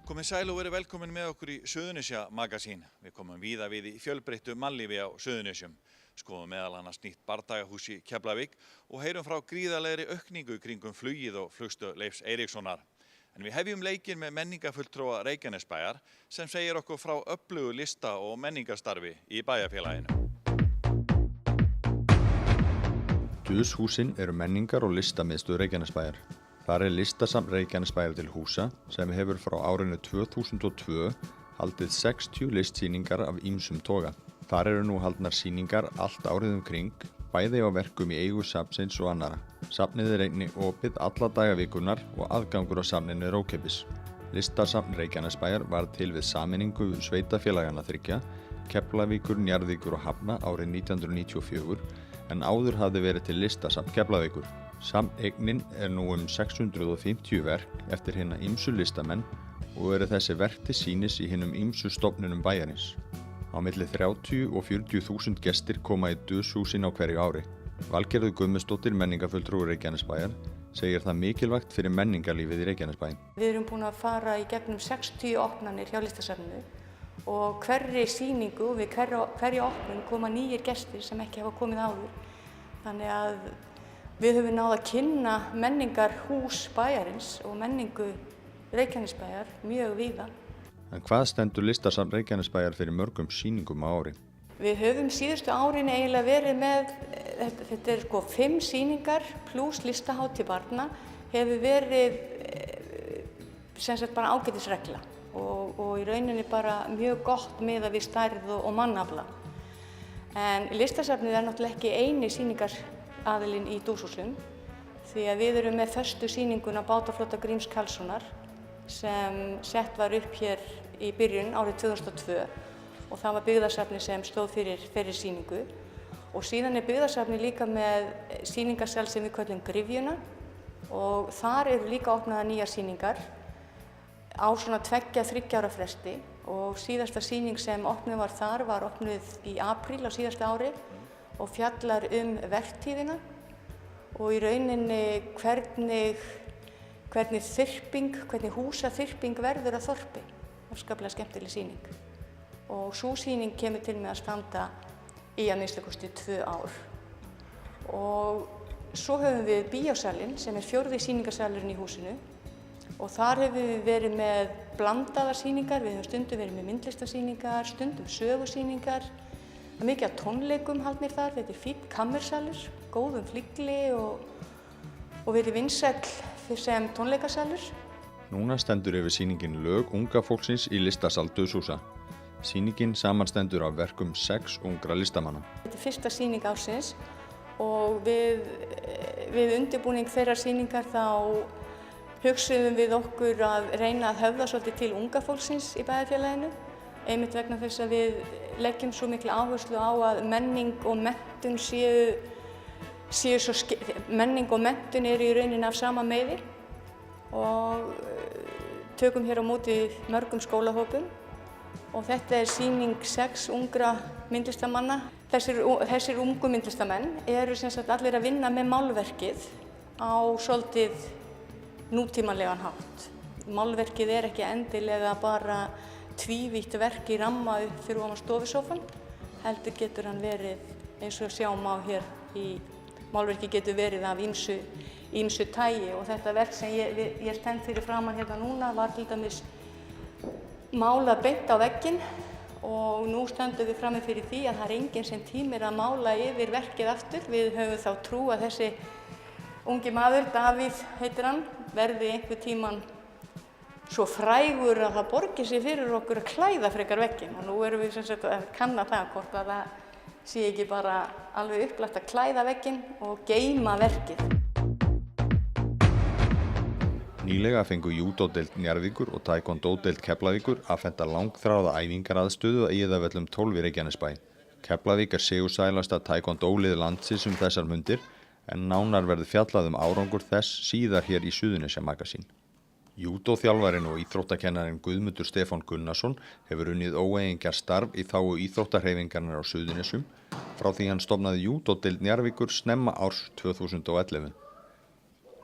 Komið sæl og verið velkomin með okkur í Suðurnesja magasín. Við komum víða við í fjölbreyttu mannlífi á Suðurnesjum. Skoðum meðal annars nýtt bardagahús í Keflavík og heyrum frá gríðarlegri aukningu kringum flugið og flugstöð Leifs Eiríkssonar. En við hefjum leikinn með menningarfulltrúa Reykjanesbæjar sem segir okkur frá öflugu lista- og menningarstarfi í bæjarfélaginu. Duushúsin eru menningar- og listamiðstöð Reykjanesbæjar. Þar listasafn Reykjanesbæjar til húsa sem hefur frá árinu 2002 haldið 60 listsýningar af ýmsum toga. Þar eru nú haldnar sýningar allt árið kring, bæði á verkum í eigu safnsins og annara. Safnið er einnig opið alla daga vikunnar og aðgangur á safninu er ókeypis. Listasafn Reykjanesbæjar var til við sameiningu sveitafélaganna þriggja, Keflavíkur, Njarðvíkur og Hafna árið 1994 en áður hafði verið til listasafn Keflavíkur. Sameignin er nú 650 verk eftir hina ýmsu listamenn og eru þessi verk til sýnis í hinum ýmsu stofnunum bæjarins. Á milli 30 og 40.000 gestir koma í Duushúsin á hverju ári. Valgerður Guðmundsdóttir, menningarfulltrúi Reykjanesbæjar, segir það mikilvægt fyrir menningarlífið í Reykjanesbæ. Við erum búin að fara í gegnum 60 opnanir hjá listasafninu og hverri sýningu og við hverja opnun koma nýjir gestir sem ekki hafa komið áður. Þannig að við höfum náð að kynna menningarhús bæjarins og menningu Reykjanesbæjar mjög víða. En hvað stendur listasafn Reykjanesbæjar fyrir mörgum sýningum á ári? Við höfum síðustu árin eiginlega verið með, þetta er 5 sýningar pluss listahátíð barna, hefur verið sem sagt bara ágætisregla og í rauninni bara mjög gott miðað við stærð og mannafla. En listasafnið er náttúrulega ekki eini sýningaraðilinn í Duushúsum því að við erum með föstu sýninguna Bátaflota Gríms Karlssonar sem sett var upp hér í byrjun árið 2002 og það var byggðasafni sem stóð fyrir þeirri sýningu og síðan er byggðasafni líka með sýningarsal sem við köllum Gryfjuna og þar eru líka opnaðar nýjar sýningar á svona 2-3 ára fresti og síðasta sýning sem opnuð var þar var opnuð í apríl á síðasta ári og fjallar vertíðina og í rauninni hvernig húsaþyrping verður að þorpi. Afskaplega skemmtileg sýning. Og sú sýning kemur til með að standa í að minnsta kosti 2 ár. Og svo höfum við bíósalinn sem er 4. sýningarsalurinn í húsinu og þar höfum við verið með blandaðar sýningar, við höfum stundum verið með myndlistasýningar, stundum sögusýningar. Það er mikið af tónleikum haldnir þar, þetta er fínn kammersalur, góðum flygli og verið vinsæll sem tónleikasalur. Núna stendur yfir sýningin Lög unga fólksins í listasal Duushúsa. Sýningin samanstendur af verkum 6 ungra listamanna. Þetta er fyrsta sýning ársins og við undirbúning þeirrar sýningar þá hugsuðum við okkur að reyna að höfða svolítið til unga fólksins í bæjarfélaginu. Einmitt vegna þess að við leggjum svo mikla áherslu á að menning og menntun menning og menntun eru í rauninni af sama meiði og tökum hér á móti mörgum skólahópum og þetta er sýning 6 ungra myndlistamanna. Þessir ungu myndlistamenn eru sem sagt allir að vinna með málverkið á svolítið nútímalegan hátt. Málverkið er ekki endilega bara tvívítt verk í ramma upp fyrir ofan stofusófann, heldur getur hann verið eins og sjáum á hér í málverki getur verið af ýmsu tagi og þetta verk sem ég stend fyrir framan hérna núna var til dæmis málað beint á vegginn og nú stöndum við frammi fyrir því að það er enginn sem tímir að mála yfir verkið aftur. Við höfum þá trú að þessi ungi maður, Davíð heitir hann, verði einhver tíman svo frægur að það borgi sig fyrir okkur að klæða frekar vegginn og nú erum við sem sagt að kanna það hvort að það sé ekki bara alveg upplagt að klæða vegginn og geyma verkið. Nýlega fengu júdódeild Njarðvíkur og taekwondo-deild Keflavíkur afhenta langþráða æfingaraðstöðu að Iðavöllum 12 í Reykjanesbæ. Keflavík er sigursælasta taekwondo-lið landsins þessar mundir en nánar verður fjallað árangur þess síðar hér í Suðurnesja magasín. Júdóþjálfarinn og íþróttakennarinn Guðmundur Stefán Gunnarsson hefur unnið óeigingjarnt starf í þágu íþróttahreyfingarinnar á Suðurnesjum frá því hann stofnaði júdódeild Njarðvíkur snemma árs 2011.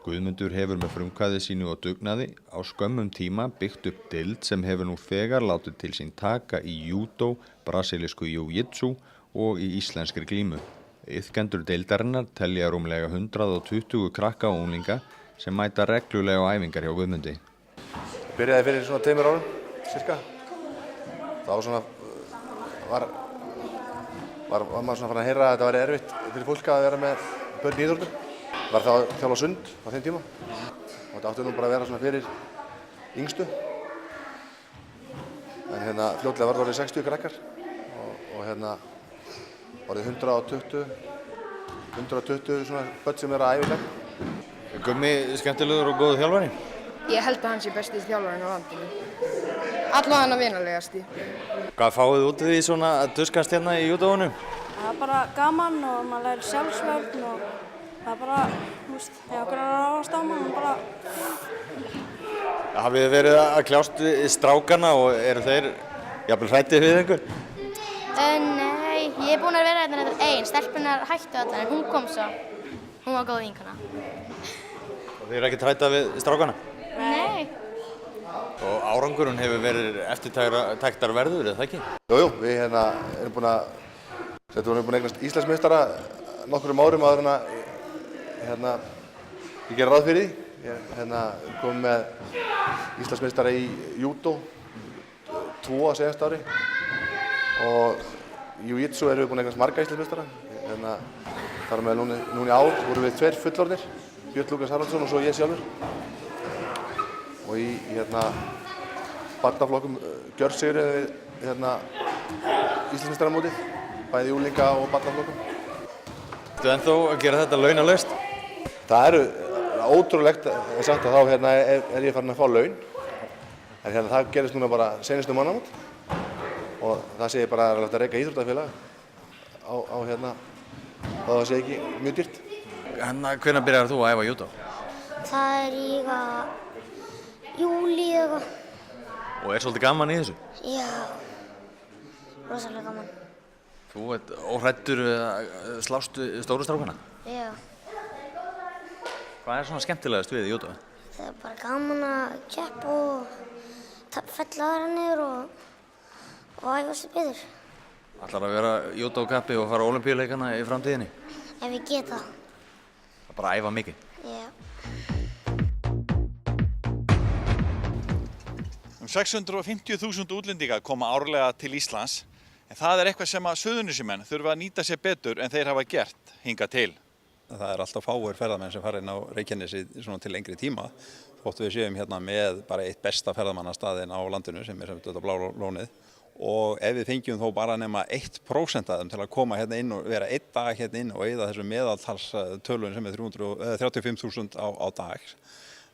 Guðmundur hefur með frumkvæði sínu og dugnaði á skömmum tíma byggt upp deild sem hefur nú þegar látið til sín taka í júdó, brasilísku jiu-jitsu og í íslenskri glímu. Iðkendur deildarinnar telja rúmlega 120 krakka og unglinga sem mæta reglulega á æfingar hjá Guðmundi. Byrjaði fyrir svona 2 árum, cirka. Þá svona var maður svona farin að heyra að þetta væri erfitt fyrir fólk að vera með börn í íþróttum. Var þá að þjálfa sund á þeim tíma. Og þetta átti nú bara að vera svona fyrir yngstu. En fljótlega var það orðið 60 krakkar og orðið 120 svona börn sem eru að æfa í dag. Gummi skemmtilegur og góður þjálfari? Ég held að hann sé besti þjálfarinn á landinu. Allavega vinalegasti. Hvað fáið út við svona að tuskast hérna í júdóinu? Það er bara gaman og maður lærir sjálfsvörn og það er bara, ef okkur er að ráðast á mann, bara... Hafið þið verið að kljást við strákana og eru þeir jafnvel hræddir við einhver? Nei, ég er búin að vera hérna einn. Stelpunar hættu allar en hún kom svo. Hún var góð vinkona. Og þið eru ekki hræddar við strákana? Nei. Og árangurinn hefur verið eftirtæktar verður, eða ekki? Jú, við erum búin að eignast Íslandsmeistara nokkrum árum áður en ég gera ráð fyrir því. Ég kom með Íslandsmeistara í júdó 2 á síðasta ári og í jiu-jitsu erum við búin að eignast marga Íslandsmeistara. Þar með núna í ár vorum við 2 fullorðnir, Björn Lúkas Haraldsson og svo ég sjálfur. Og í barnaflokkum gjörsigruðum við Íslandsmeistaramótið, bæði unglinga og barnaflokkum. Ertu ennþá að gera þetta launalaust? Það eru ótrúlegt samt að þá er ég farin að fá laun. En það gerist núna bara seinustu mánaðamót og það sé ég bara að reka íþróttafélag á það sé ekki mjög dýrt. Hvenær byrjar þú að æfa júdó? Það er í júlí eitthvað. Og er svolítið gaman í þessu? Já, rosalega gaman. Þú ert óhræddur að slást stóru strákana? Já. Hvað er svona skemmtilegast við júdó? Það er bara gaman að keppa og fella aðra niður og æfa sig betur. Ætlar að vera júdókappi og fara á Ólympíuleikana í framtíðinni? Ef ég get það. Það bara æfa mikið? Já. 650.000 útlendingar koma árlega til Íslands, en það er eitthvað sem að Suðurnesjamenn þurfa að nýta sér betur en þeir hafa gert hingað til. Það er alltaf fáir ferðamenn sem fara inn á Reykjanesi til lengri tíma. Þótt við séum hérna með bara eitt besta ferðamannastaðinn á landinu sem er þetta Bláa lónið. Og ef við fengjum þó bara nema 1% af þeim til að koma hérna inn og vera 1 dag hérna inn og eyða þessum meðaltalstölun sem er 35.000 á dag.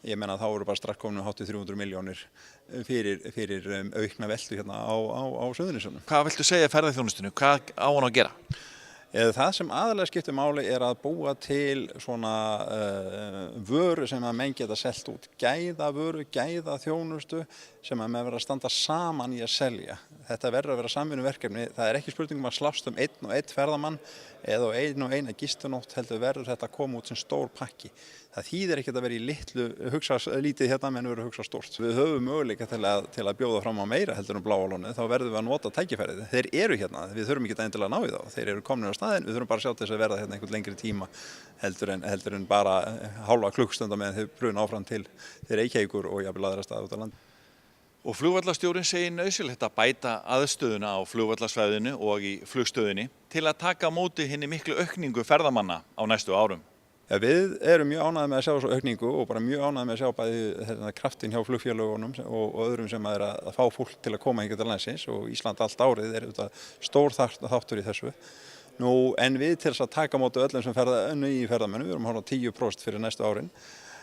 Ég meina þá eru bara strax komin hátt í 300 milljónir fyrir aukna veltu hérna á Suðurnesjunum. Hvað viltu segja ferðaþjónustunni? Hvað á hún að gera? Það sem aðalega skiptir máli er að búa til svona vöru sem að menn geta selt út. Gæða vöru, gæða þjónustu sem að menn verða að standa saman í að selja. Þetta verður að vera samvinnuverkefni. Það er ekki spurning að slást um einn og einn ferðamann eða eina gistunótt, heldur verður þetta að koma út sem stór pakki. Það þýðir ekkert að vera í litlu hugsa lítið hérna menn verður að hugsa stórt. Við höfum möguleika til að bjóða fram á meira heldur Bláa lónið, þá verðum við að nota tækifærið. Þeir eru hérna, við þurfum ekki endilega að ná í þá. Þeir eru komnir á staðinn, við þurfum bara að sjá til þess að verða hérna einhvern lengri tíma heldur en bara hálfa klukkstunda meðan þeir bruna áfram til Reykjavíkur og jafnvel aðra staði út á landi. Og flugvallarstjórinn segir nauðsynlegt að bæta aðstöðuna á flugvallarsvæðinu og í flugstöðinni til að taka á móti hinni miklu aukningu ferðamanna á næstu árum. Ja, við erum mjög ánægðir með að sjá þessu aukningu og bara mjög ánægðir með að sjá bæði kraftin hjá flugfélögunum og öðrum sem er að fá fólk til að koma hingað til landsins og Ísland allt árið er stór þáttur í þessu. En við til þess að taka á móti öllum sem nýju ferðamönnum, við erum að horfa á 10% fyrir næstu árin,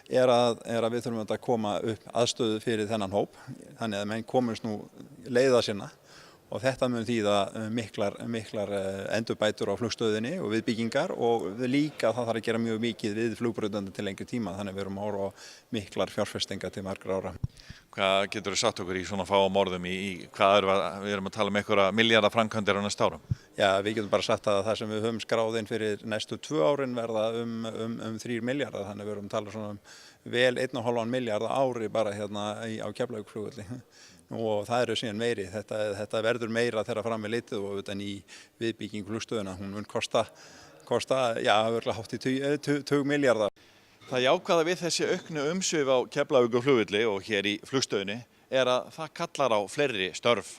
er að við þurfum að koma upp aðstöðu fyrir þennan hóp, þannig að menn komist nú leiða sinna og þetta mun þýða miklar endurbætur á flugstöðinni og viðbyggingar og líka það þarf að gera mjög mikið við flugbrautandi til lengri tíma, þannig að við erum að horfa á miklar fjárfestingar til margra ára. Hvað getur þú sagt okkur í svona fáum orðum í hvað við erum að tala um einhverja milljarða framkvæmdir á næstu árum? Já, við getum bara sagt að það sem við höfum skráð inn fyrir næstu 2 árin verða um 3 milljarðar, þannig við erum að tala svona vel 1,5 milljarð á ári bara hérna á Keflavíkurflugvelli. Og það eru síðan meiri, þetta verður meira þegar fram er litið og utan í viðbygging flugstöðuna, hún mun kosta já, örugglega hátt í 20 milljarðar. Það jákvæða við þessi auknu umsvif á Keflavíkurflugvelli og hér í flugstöðinni er að það kallar á fleiri störf.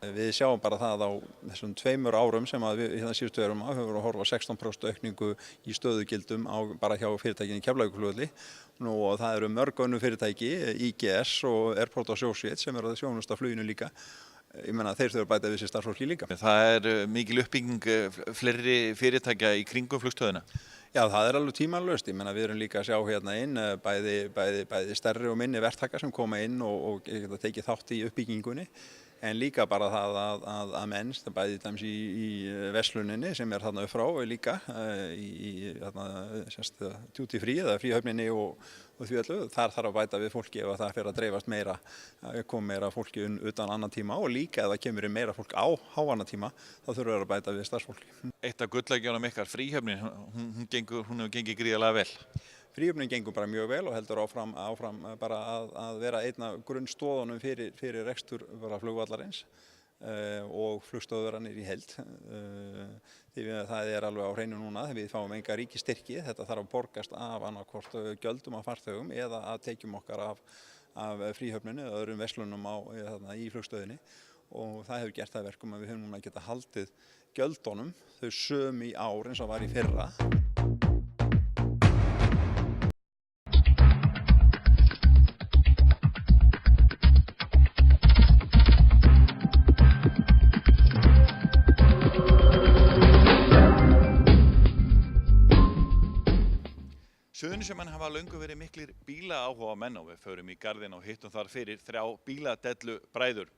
Við sjáum bara það á þessum 2 árum sem að við hérna síðustu erum höfum við að horfa 16% aukningu í stöðugildum bara hjá fyrirtækinu í Keflavíkurflugvelli. Og það eru mörg önnur fyrirtæki, IGS og Airport Associates sem eru að þjónusta fluginu líka. Ég meina þeir þurfa að bæta við sér starfsfólki líka. Það mikil uppbygging fleiri fyrirtækja í kringum flugstöðina. Já, það er alveg tímalaust. Ég meina við erum líka að sjá hérna inn bæði stærri og minni verktaka sem koma inn og geta tekið þátt í uppbyggingunni. En líka bara það að menn, bæði dæmis í versluninni sem er þarna upp frá líka í duty free eða fríhöfninni og því öllu. Þar þarf að bæta við fólki ef það fer að dreifast meira, kom meira fólki utan annan tíma og líka ef það kemur inn meira fólk á háannatíma þá þurfum við að bæta við starfsfólki. Eitt af gullleikjunum ykkar, fríhöfnin, hún hefur gengið gríðarlega vel. Fríhöfnin gengur bara mjög vel og heldur áfram bara að vera einn af grunnstoðunum fyrir rekstur flugvallarins og flugstöðvarinnar í heild. Því það er alveg á hreinu núna, við fáum enga ríkisstyrki, þetta þarf að borgast af annarkvort gjöldum af farþegum eða að tekjum okkar af fríhöfninni eða öðrum verslunum í flugstöðinni og það hefur gert það verkum að við höfum núna getað haldið gjöldunum, þau sömu í ár eins og var í fyrra. Suðurnesjamenn hafa löngu verið miklir bílaáhugamenn og við förum í garðinn og hittum þar fyrir 3 bíladellu bræður.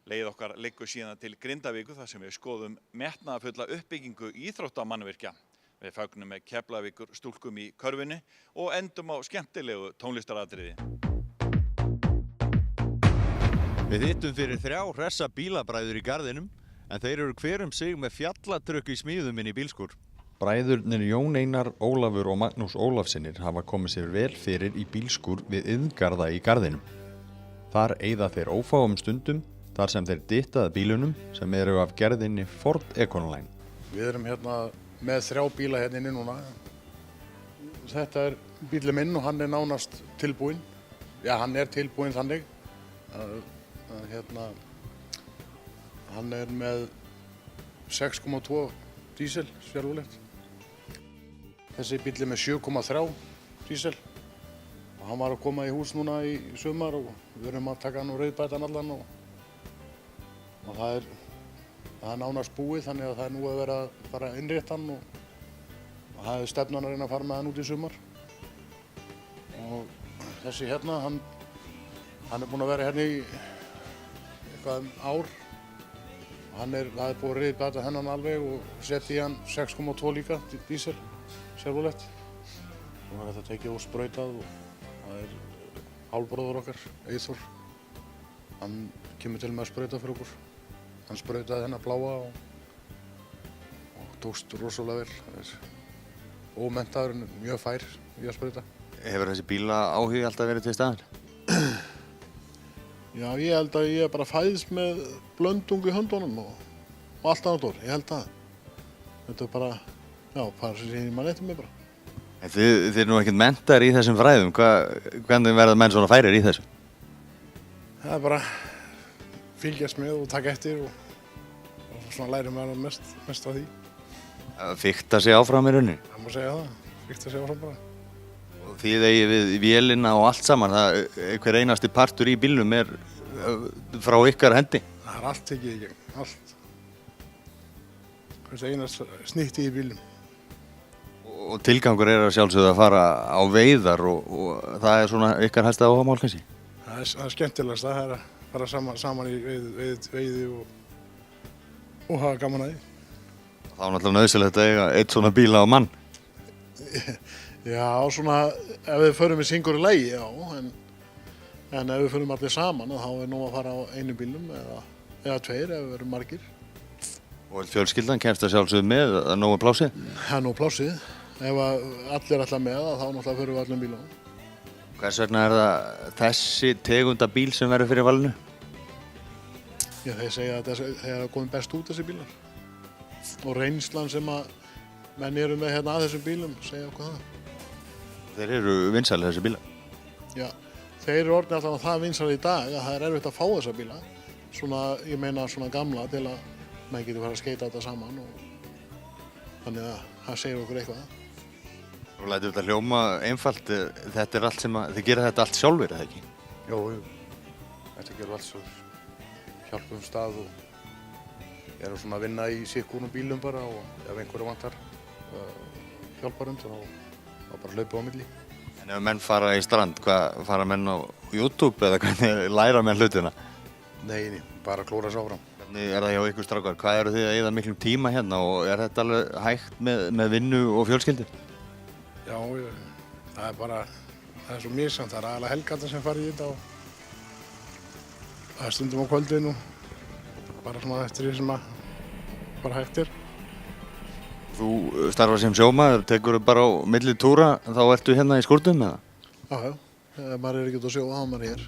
Leið okkar liggur síðan til Grindavíkur þar sem við skoðum metnaðarfulla uppbyggingu íþróttamannvirkja. Við fögnum með Keflavíkur stúlkum í körfunni og endum á skemmtilegu tónlistaratriði. Við hittum fyrir 3 hressa bílabræður í garðinum en þeir eru hver sig með fjallatrukk í smíðum inn í bílskúr. Bræðurnir Jón Einar, Ólafur og Magnús Ólafssynir hafa komið sér vel fyrir í bílskúr við Iðngarða í garðinum. Þar eyða þeir ófáum stundum þar sem þeir dyttaða bílunum sem eru af gerðinni Ford Econoline. Við erum hérna með 3 bíla hérna inni núna. Þetta er bílinn minn og hann er nánast tilbúinn. Já, hann er tilbúinn þannig. Hann er með 6,2 dísel, sjálfulegt. Þessi bíll er með 7,3 dísel og hann var að koma í hús núna í sumar og við erum að taka hann og rauðbæta hann allan og það er nánast búið þannig að það er nú að vera að fara að innrétta hann og það er stefnan að reyna að fara með hann út í sumar. Og þessi hérna, hann er búinn að vera hérna í eitthvað ár og það er búið að rauðbæta hennan alveg og setja í hann 6,2 líka dísel. Sjálfulegt. Nú er þetta tekið og sprautað og það er hálfbróður okkar, Eyþór. Hann kemur til með að sprauta fyrir okkur. Hann sprautaði hennar bláa og tókst rosalega vel. Það er ómenntaður en mjög fær í að sprauta. Hefur þessi bíla áhugi alltaf verið til staðar? Já, ég held að ég bara fæðist með blöndung í höndunum og allt annað dór. Ég held að. Þetta er bara já, bara sem ég mann eftir mig bara. En þið eru nú ekkert menntar í þessum fræðum. Hvernig verða menn svona færir í þessu? Það er bara fylgjast með og taka eftir og svona lærir maður mest af því. Að fikta sig áfram í rauninni? Það má segja það, fikta sig áfram bara. Og þið eigið við vélina og allt saman, hver einasti partur í bílnum er frá ykkar hendi? Það er allt tekið í gegn, allt. Hvers einast snitti í bílnum. Og tilgangur er að sjálfsögðu að fara á veiðar og það er svona ykkar helsta áhugamál kannski? Það er skemmtilegast, það er að fara saman í veiði og hafa gaman að því. Þá er náttúrulega nauðsynlegt að eiga eitt svona bíla á mann. Já, svona ef við förum í singur í lagi, já, en ef við förum allir saman þá er nú að fara á einu bílnum eða 2 ef við erum margir. Og fjölskyldan kemst að sjálfsögðu með að nógu plásið? Það er nóg plássið. Ef allir ætla með þá náttúrulega förum við öllum bílunum. Hvers vegna er það þessi tegunda bíl sem verður fyrir valinu? Já, þeir segja að þeir eru komið best út þessi bílar. Og reynslan sem að menn eru með hérna að þessum bílum segja okkur það. Þeir eru vinsælir þessi bílar? Já, þeir eru orðnir alltaf það vinsælir í dag að það er erfitt að fá þessa bíla. Svona, ég meina svona gamla til að maður getur farið að skeita þetta saman og þannig að það segir okkur eitthvað. Þú lætur þetta hljóma einfalt, þetta er allt sem að, þið gera þetta allt sjálfir, eða ekki? Jú, þetta gerum allt svo hjálpum stað og erum svona að vinna í sikkunum bílum bara og ef einhverju vantar hjálparum þá bara hlaupum á milli. En ef menn fara í strand, hvað fara menn á YouTube eða hvernig læra menn hlutina? Nei, bara klóra sér áfram. Hvernig er það hjá ykkur strákar? Hvað eru þið að eyða miklum tíma hérna og er þetta alveg hægt með vinnu og fjölskyldu? Já, það er bara, það er svo misjafnt, það er aðalega helgarnar sem fara í þetta og það er stundum á kvöldin og bara svona eftir því sem að bara hægt er. Þú starfar sem sjómaður, tekur bara á milli túra, þá ertu hérna í skúrnum eða? Já, ef maður er ekki út að sjóða, þá er maður hér.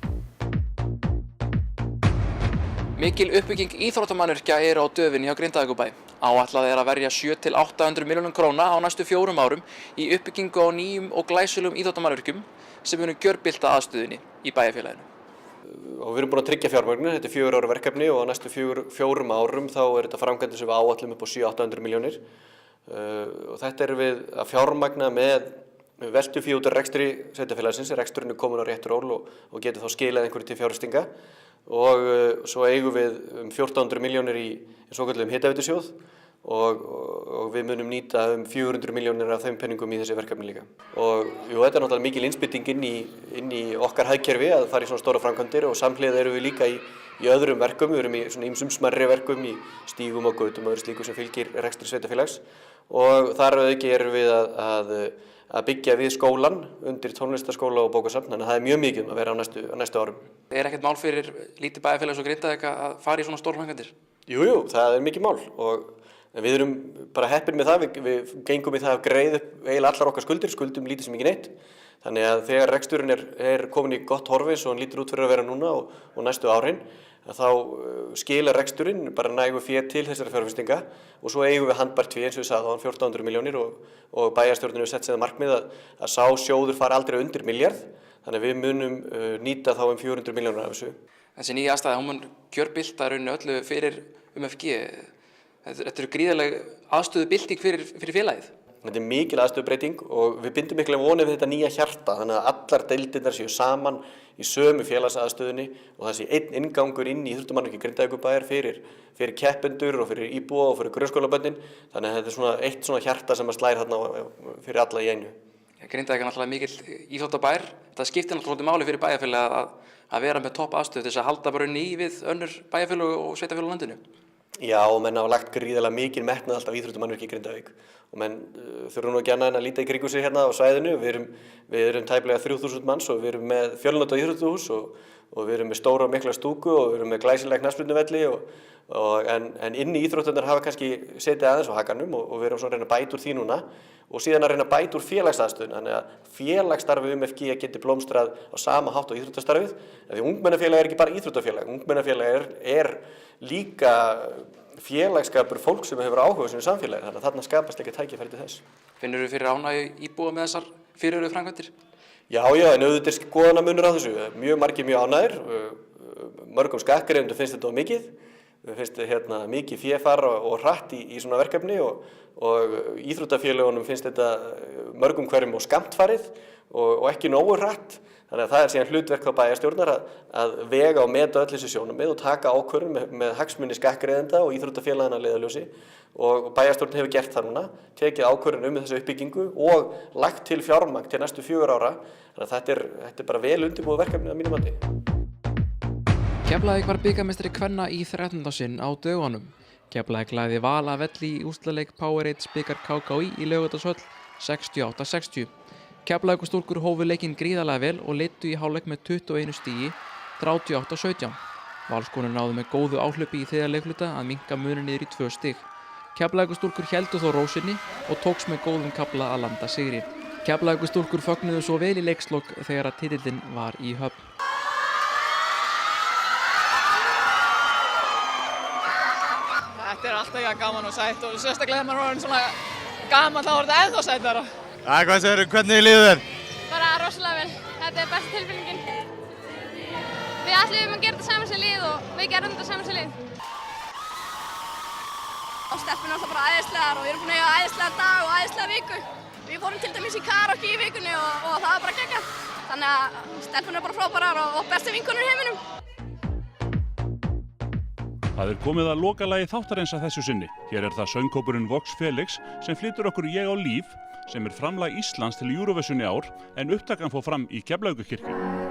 Mikil uppbygging íþróttamannvirkja er á döfinni hjá Grindavíkurbæ. Áætlað er að verja 700 til 800 milljónum króna á næstu 4 árum í uppbyggingu á nýjum og glæsilegum íþróttamannvirkjum sem munu gjörbylta aðstöðunni í bæjarfélaginu. Og við erum búin að tryggja fjármögnun, þetta er 4 ára verkefni og á næstu 4 árum þá er þetta framkvæmdir sem við áætlum upp á 700-800 milljónir. Og þetta er við að fjármagna með veltufé út af rekstri sveitarfélagsins, reksturinn er komin á rétt ról og getur þá skilað einhverju til fjárfestinga. Og svo eigum við 1400 milljónir í svokölluðum hitaveitusjóð og við munum nýta 400 milljónir af þeim penningum í þessi verkefni líka. Og þetta er náttúrulega mikil innspýting inn í okkar hagkerfi að fara í svona stóra framkvæmdir og samhliða erum við líka í öðrum verkum, við erum í svona ýmsum smærri verkum í stígum og götum og öðru slíku sem fylgir rekstri sveitarfélags og þar að auki erum við að byggja við skólan undir tónlistarskóla og bókasafn, þannig að það er mjög mikið að vera á næstu árum. Er ekkert mál fyrir lítið bæjarfélag svo Grindavík að fara í svona stórar framkvæmdir? Jú, það er mikið mál og við erum bara heppin með það, við gengum í það að greiða upp eiginlega allar okkar skuldir, skuldum lítið sem ekki neitt. Þannig að þegar reksturinn er komin í gott horfi eins og hann lítur út fyrir að vera núna og næstu árin, þá skilar reksturinn bara nægu fé til þessara fjárfestinga og svo eigum við handbært fé eins og við sagði á hann 1400 milljónir og bæjarstjórnin hefur sett sér það markmið að sá sjóður fari aldrei undir milljarð, þannig að við munum nýta þá 400 milljónir af þessu. Þessi nýja aðstæða, hún mun gjörbylta rauninu öllu fyrir UMFG. Þetta eru gríðarleg aðstöðubylting fyrir félagið. Þetta er mikil aðstöðubreyting og við bindum mikla vonir við þetta nýja hjarta, þannig að allar deildirnar séu saman í sömu félagsaðstöðunni og það sé einn inngangur inn í íþróttamannvirki Grindavíkurbæjar fyrir keppendur og fyrir íbúa og fyrir grunnskólabörnin, þannig að þetta er svona eitt svona hjarta sem að slær þarna fyrir alla í einu. Grindavík er náttúrulega mikil íþróttabær. Það skiptir náttúrulega máli fyrir bæjarfélag að vera með topp aðstöðu til þess að halda bara ný við önnur bæjarfélag og sveitarfélag á landinu. Já, og menn hafa lagt gríðarlega mikinn metnað alltaf íþróttamannvirki í Grindavík og menn þurfum nú ekki annað en að líta í kringum sig hérna á svæðinu. Við erum tæplega 3000 manns og við erum með fjölnota íþróttahús og við erum með stóra og mikla stúku og við erum með glæsilega knattspyrnuvelli en inn í íþróttirnar hafa kannski setið aðeins á hakanum og við erum svona að reyna að bæta úr því núna og síðan að reyna að bæta úr félagsaðstöðun, þannig að félagsstarfið UMFG geti blómstrað á sama hátt og íþróttastarfið. Því ungmennafélag er ekki bara íþróttafélag, ungmennafélag er líka félagsskapur fólk sem hefur áhuga sínu samfélagi, þannig að þarna skapast ekki tækifæri til þess. Finnur þú fyrir ánægju íbúa með þessar fyrirhuguðu framkvæmdir? Já, en auðvitað er skoðanamunur á þessu. Mjög margir mjög ánægðir, mörgum skattgreiðendum finnst þetta mikið. Mér finnst þetta mikið fé fara og hratt í svona verkefni og íþróttafélagunum finnst þetta mörgum hverjum og skammt farið og ekki nógu hratt. Þannig að það er síðan hlutverk á bæjarstjórnar að vega og meta öll þessi sjónarmið og taka ákvörðun með hagsmuni skattgreiðenda og íþróttafélagana að leiðarljósi og bæjarstjórnin hefur gert það núna, tekið ákvörðun þessu uppbyggingu og lagt til fjármagn til næstu 4 ára. Þannig að þetta er bara vel undirbúið verkefni að mínu mati. Keflavík var bikarmeistari kvenna í 13. sinn á dögunum. Keflavík lagði Val að velli í úrslitaleik Powerade bikar KKÍ í Laugardalshöll 68-60. Keflavíkurstúlkur hófu leikinn gríðarlega vel og leiddu í hálfleik með 21 stigi 38-17. Valskonur náðu með góðu áhlaupi í þriðja leikluta að minnka muninn niður í 2 stig. Keflavíkurstúlkur héldu þó rósinni og tókst með góðum kafla að landa sigri. Keflavíkurstúlkur fögnuðu svo vel í leikslok þegar að titillinn var í höfn. Þetta alltaf gaman og sætt og sérstaklega þegar maður er orðinn svona gaman þá er þetta ennþá sættara. Hvað segirðu, hvernig líður þér? Bara rosalega vel. Þetta er besta tilfinningin. Við ætluðum að gera þetta saman sem lið og við gerum þetta saman sem lið. Og stelpurnar alltaf bara æðislegar og við erum búin að eiga æðislega dag og æðislega viku. Við fórum til dæmis í karaoke í vikunni og það var bara geggjað. Þannig að stelpurnar er bara frábærar og bestu vinkonur í heiminum. Það er komið að lokalagi þáttarins að þessu sinni. Hér er það söngkópurinn Vox Felix sem flytur okkur Ég á líf, sem er framlag Íslands til Eurovision í ár, en upptakan fór fram í Keflavíkurkirkju.